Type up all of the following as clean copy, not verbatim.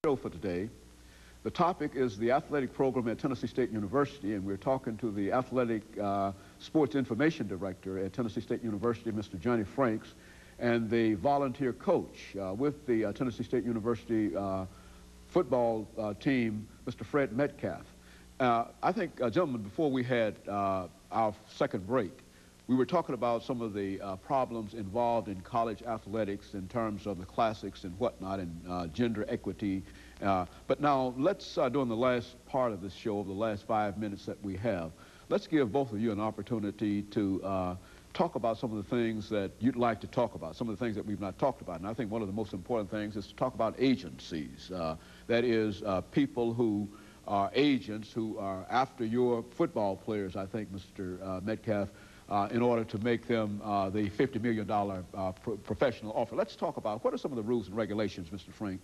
Show for today. The topic is the athletic program at Tennessee State University, and we're talking to the athletic sports information director at Tennessee State University, Mr. JFranks, and the volunteer coach with the Tennessee State University football team, Mr. FMetcalf. I think, gentlemen, before we had our second break, we were talking about some of the problems involved in college athletics in terms of the classics and whatnot, and gender equity. But now let's, during the last part of this show, the last 5 minutes that we have, let's give both of you an opportunity to talk about some of the things that you'd like to talk about, some of the things that we've not talked about. And I think one of the most important things is to talk about agencies. That is, people who are agents who are after your football players, I think, Mr. Metcalf, in order to make them the $50 million professional offer. Let's talk about what are some of the rules and regulations, Mr. Frank,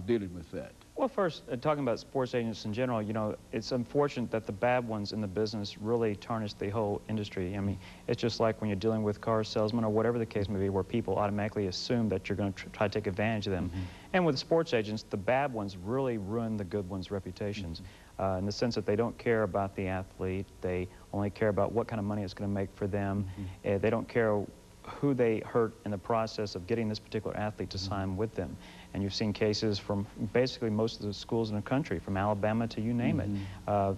dealing with that. Well, first, talking about sports agents in general, you know, it's unfortunate that the bad ones in the business really tarnish the whole industry. I mean, it's just like when you're dealing with car salesmen or whatever the case may be, where people automatically assume that you're going to try to take advantage of them. And with sports agents, the bad ones really ruin the good ones' reputations. In the sense that they don't care about the athlete, they only care about what kind of money it's going to make for them. They don't care who they hurt in the process of getting this particular athlete to sign with them. And you've seen cases from basically most of the schools in the country, from Alabama to you name it.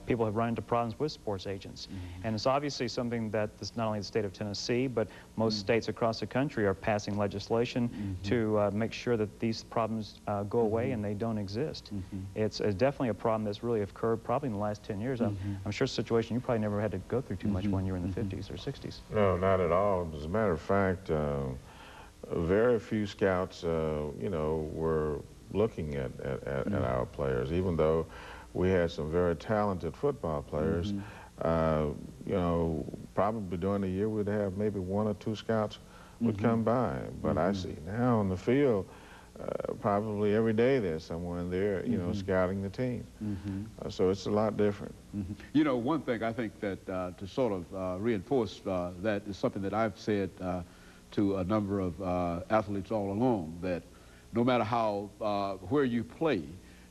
People have run into problems with sports agents. And it's obviously something that not only the state of Tennessee, but most states across the country are passing legislation to make sure that these problems go away and they don't exist. It's definitely a problem that's really occurred probably in the last 10 years. I'm sure it's a situation you probably never had to go through too much when you were in the 50s or 60s. No, not at all. As a matter of fact, very few scouts, you know, were looking at our players, even though we had some very talented football players. You know, probably during the year we'd have maybe 1 or 2 scouts would come by. But I see now on the field, probably every day there's someone there, you know, scouting the team. So it's a lot different. You know, one thing I think that to sort of reinforce that is something that I've said to a number of athletes all along, that no matter how, where you play,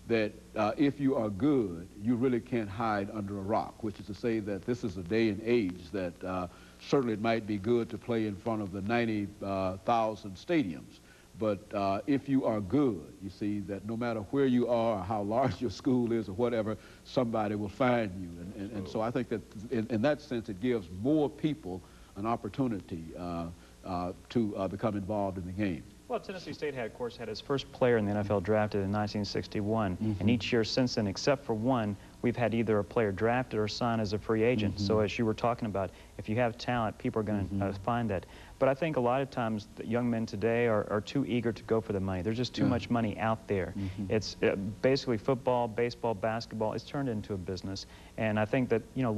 that if you are good, you really can't hide under a rock, which is to say that this is a day and age that certainly it might be good to play in front of the 90,000 stadiums. But if you are good, you see that no matter where you are, or how large your school is or whatever, somebody will find you. And so I think that in that sense it gives more people an opportunity to become involved in the game. Well, Tennessee State had, of course, had its first player in the NFL drafted in 1961, and each year since then, except for one, we've had either a player drafted or signed as a free agent. So as you were talking about, if you have talent, people are going to find that. But I think a lot of times the young men today are too eager to go for the money. There's just too much money out there. It's basically football, baseball, basketball. It's turned into a business, and I think that, you know,